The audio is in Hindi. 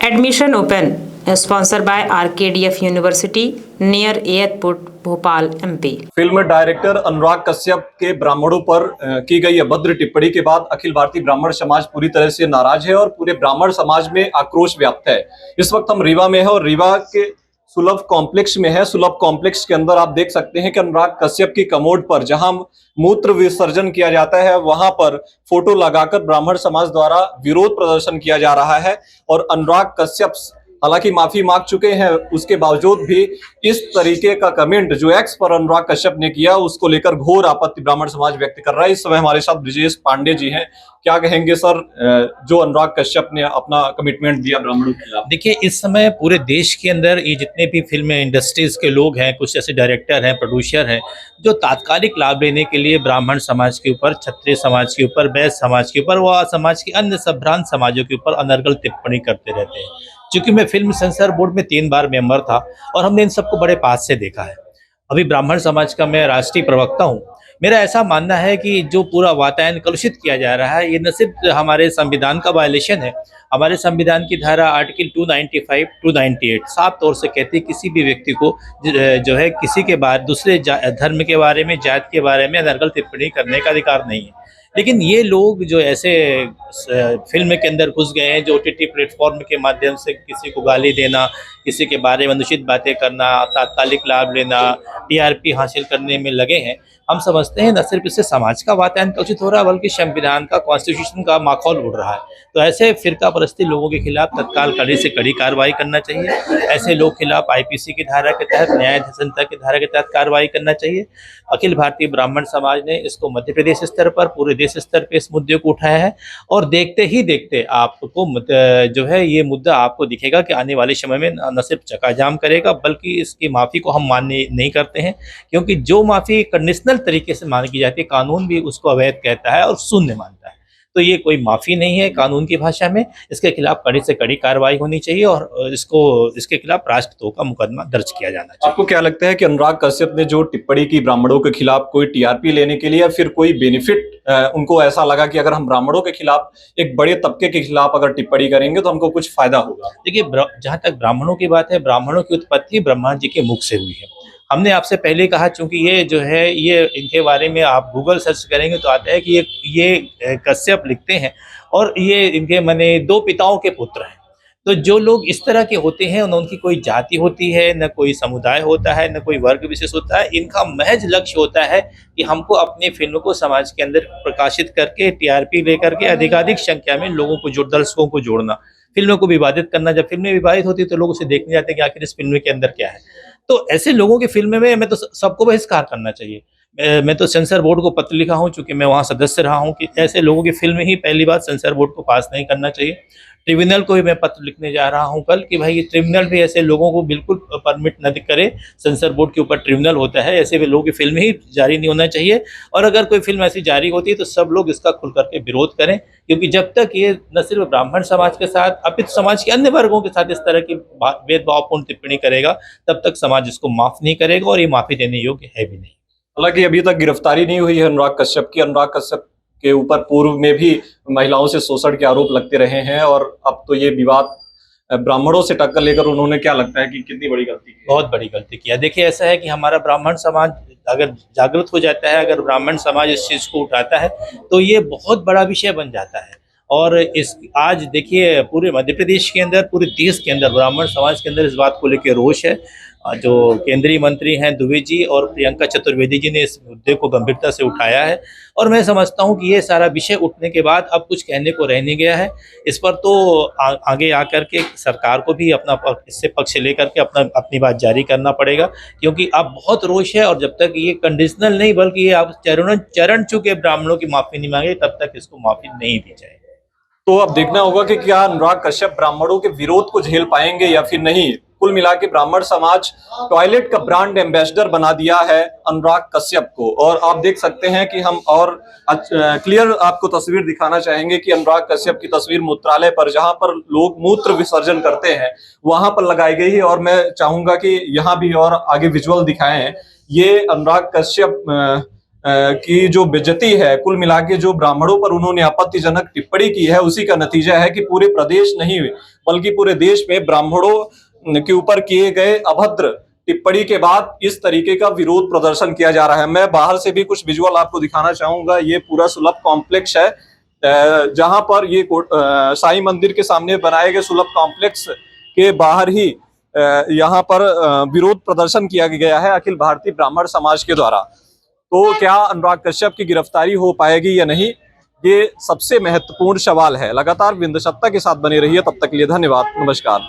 Admission open, sponsored by RKDF University near airport Bhopal MP। Film director Anurag Kashyap के ब्राह्मणों पर की गई अभद्र टिप्पणी के बाद अखिल भारतीय ब्राह्मण समाज पूरी तरह से नाराज है और पूरे ब्राह्मण समाज में आक्रोश व्याप्त है। इस वक्त हम रीवा में है और रीवा के सुलभ कॉम्प्लेक्स में है। सुलभ कॉम्प्लेक्स के अंदर आप देख सकते हैं कि अनुराग कश्यप की कमोड पर जहां मूत्र विसर्जन किया जाता है वहां पर फोटो लगाकर ब्राह्मण समाज द्वारा विरोध प्रदर्शन किया जा रहा है और अनुराग कश्यप हालांकि माफी मांग चुके हैं, उसके बावजूद भी इस तरीके का कमेंट जो एक्स पर अनुराग कश्यप ने किया उसको लेकर घोर आपत्ति ब्राह्मण समाज व्यक्त कर रहा है। इस समय हमारे साथ ब्रिजेश पांडे जी हैं। क्या कहेंगे सर, जो अनुराग कश्यप ने अपना कमिटमेंट दिया ब्राह्मणों के खिलाफ? देखिए, इस समय पूरे देश के अंदर ये जितने भी फिल्म इंडस्ट्रीज के लोग हैं, कुछ ऐसे डायरेक्टर हैं, प्रोड्यूसर हैं, जो तात्कालिक लाभ लेने के लिए ब्राह्मण समाज के ऊपर, क्षत्रिय समाज के ऊपर, वैश्य समाज के ऊपर व समाज के अन्य संभ्रांत समाजों के ऊपर अनर्गल टिप्पणी करते रहते हैं। क्योंकि मैं फिल्म सेंसर बोर्ड में 3 बार मेंबर था और हमने इन सबको बड़े पास से देखा है। अभी ब्राह्मण समाज का मैं राष्ट्रीय प्रवक्ता हूँ। मेरा ऐसा मानना है कि जो पूरा वातावरण कलुषित किया जा रहा है, ये न सिर्फ हमारे संविधान का वायलेशन है। हमारे संविधान की धारा आर्टिकल 295, 298 साफ तौर से कहती है किसी भी व्यक्ति को जो है किसी के बाद दूसरे धर्म के बारे में, जात के बारे में अनर्गल टिप्पणी करने का अधिकार नहीं है। लेकिन ये लोग जो ऐसे फिल्म के अंदर घुस गए हैं, जो OTT प्लेटफॉर्म के माध्यम से किसी को गाली देना, किसी के बारे में अनुचित बातें करना, तात्कालिक लाभ लेना, TRP हासिल करने में लगे हैं। हम समझते हैं न सिर्फ इससे समाज का वातावरण कलुषित हो रहा है, बल्कि संविधान का, कॉन्स्टिट्यूशन का माहौल उड़ रहा है। तो ऐसे फिरका परस्ती लोगों के खिलाफ तत्काल कड़ी से कड़ी कार्रवाई करना चाहिए। ऐसे लोग खिलाफ IPC की धारा के तहत, न्याय संहिता की धारा के तहत कार्रवाई करना चाहिए। अखिल भारतीय ब्राह्मण समाज ने इसको मध्य प्रदेश स्तर पर, पूरे देश स्तर पर इस मुद्दे को उठाया है और देखते ही देखते आपको जो है ये मुद्दा आपको दिखेगा कि आने वाले समय में न सिर्फ चकाजाम करेगा, बल्कि इसकी माफ़ी को हम मान्य नहीं करते हैं। क्योंकि जो माफ़ी कंडीशनल तरीके से मांगी की जाती है, कानून भी उसको अवैध कहता है और शून्य मानता है। तो ये कोई माफ़ी नहीं है कानून की भाषा में। इसके खिलाफ कड़ी से कड़ी कार्रवाई होनी चाहिए और इसके खिलाफ राष्ट्रद्रोह का मुकदमा दर्ज किया जाना चाहिए। आपको क्या लगता है कि अनुराग कश्यप ने जो टिप्पणी की ब्राह्मणों के खिलाफ, कोई TRP लेने के लिए या फिर कोई बेनिफिट, उनको ऐसा लगा कि अगर हम ब्राह्मणों के खिलाफ, एक बड़े तबके के खिलाफ अगर टिप्पणी करेंगे तो हमको कुछ फायदा होगा? देखिए, जहाँ तक ब्राह्मणों की बात है, ब्राह्मणों की उत्पत्ति ब्रह्मा जी के मुख से हुई है। हमने आपसे पहले कहा, चूंकि ये जो है ये इनके बारे में आप गूगल सर्च करेंगे तो आता है कि ये कश्यप लिखते हैं और ये इनके माने 2 पिताओं के पुत्र हैं। तो जो लोग इस तरह के होते हैं, उनकी कोई जाति होती है, न कोई समुदाय होता है, न कोई वर्ग विशेष होता है। इनका महज लक्ष्य होता है कि हमको अपनी फिल्म को समाज के अंदर प्रकाशित करके TRP लेकर के अधिकाधिक संख्या में लोगों को दर्शकों को जोड़ना, फिल्मों को विवादित करना। जब फिल्में विवादित होती है तो लोग उसे देखने जाते हैं कि आखिर इस फिल्म के अंदर क्या है। तो ऐसे लोगों की फिल्म में मैं तो सबको बहिष्कार करना चाहिए। मैं तो सेंसर बोर्ड को पत्र लिखा हूं, चूंकि मैं वहां सदस्य रहा हूं, कि ऐसे लोगों की फिल्म ही पहली बात सेंसर बोर्ड को पास नहीं करना चाहिए। ट्रिब्यूनल को भी मैं पत्र लिखने जा रहा हूं कल कि भाई ट्रिब्यूनल भी ऐसे लोगों को बिल्कुल परमिट न करे। सेंसर बोर्ड के ऊपर ट्रिब्यूनल होता है, ऐसे भी लोगों की फिल्म ही जारी नहीं होना चाहिए। और अगर कोई फिल्म ऐसी जारी होती है तो सब लोग इसका खुल करके विरोध करें, क्योंकि जब तक ये न सिर्फ ब्राह्मण समाज के साथ अपितु समाज के अन्य वर्गों के साथ इस तरह की भेदभावपूर्ण टिप्पणी करेगा, तब तक समाज इसको माफ नहीं करेगा और ये माफी देने योग्य है भी नहीं। हालांकि अभी तक गिरफ्तारी नहीं हुई है अनुराग कश्यप की। अनुराग कश्यप के ऊपर पूर्व में भी महिलाओं से शोषण के आरोप लगते रहे हैं और अब तो ये विवाद ब्राह्मणों से टक्कर लेकर, उन्होंने क्या लगता है कि कितनी बड़ी गलती की? बहुत बड़ी गलती किया। देखिए, ऐसा है कि हमारा ब्राह्मण समाज अगर जागृत हो जाता है, अगर ब्राह्मण समाज इस चीज़ को उठाता है तो ये बहुत बड़ा विषय बन जाता है। और आज देखिए पूरे मध्य प्रदेश के अंदर, पूरे देश के अंदर ब्राह्मण समाज के अंदर इस बात को लेकर रोष है। जो केंद्रीय मंत्री हैं दुबे जी और प्रियंका चतुर्वेदी जी ने इस मुद्दे को गंभीरता से उठाया है और मैं समझता हूं कि ये सारा विषय उठने के बाद अब कुछ कहने को रह नहीं गया है। इस पर तो आगे आकर के सरकार को भी अपना इससे पक्ष लेकर के अपनी बात जारी करना पड़ेगा, क्योंकि अब बहुत रोष है और जब तक ये कंडीशनल नहीं बल्कि ये आप चरण चुके ब्राह्मणों की माफी नहीं मांगे, तब तक इसको माफी नहीं दी जाएगी। तो अब देखना होगा कि क्या अनुराग कश्यप ब्राह्मणों के विरोध को झेल पाएंगे या फिर नहीं। कुल मिला के ब्राह्मण समाज टॉयलेट का ब्रांड एम्बेसडर बना दिया है अनुराग कश्यप को। और आप देख सकते हैं कि हम और क्लियर आपको तस्वीर दिखाना चाहेंगे कि अनुराग कश्यप की तस्वीर मूत्रालय पर, जहां पर लोग मूत्र विसर्जन करते हैं, वहां पर लगाई गई है। और मैं चाहूंगा कि यहाँ भी और आगे विजुअल दिखाएं। ये अनुराग कश्यप की जो बेइज्जती है, कुल मिला के जो ब्राह्मणों पर उन्होंने आपत्तिजनक टिप्पणी की है, उसी का नतीजा है कि पूरे प्रदेश नहीं बल्कि पूरे देश में ब्राह्मणों के ऊपर किए गए अभद्र टिप्पणी के बाद इस तरीके का विरोध प्रदर्शन किया जा रहा है। मैं बाहर से भी कुछ विजुअल आपको दिखाना चाहूंगा। ये पूरा सुलभ कॉम्प्लेक्स है, जहां पर ये साईं मंदिर के सामने बनाए गए सुलभ कॉम्प्लेक्स के बाहर ही यहाँ पर विरोध प्रदर्शन किया गया है अखिल भारतीय ब्राह्मण समाज के द्वारा। तो क्या अनुराग कश्यप की गिरफ्तारी हो पाएगी या नहीं, ये सबसे महत्वपूर्ण सवाल है। लगातार विंध्य सत्ता के साथ बने रहिए, तब तक के लिए धन्यवाद, नमस्कार।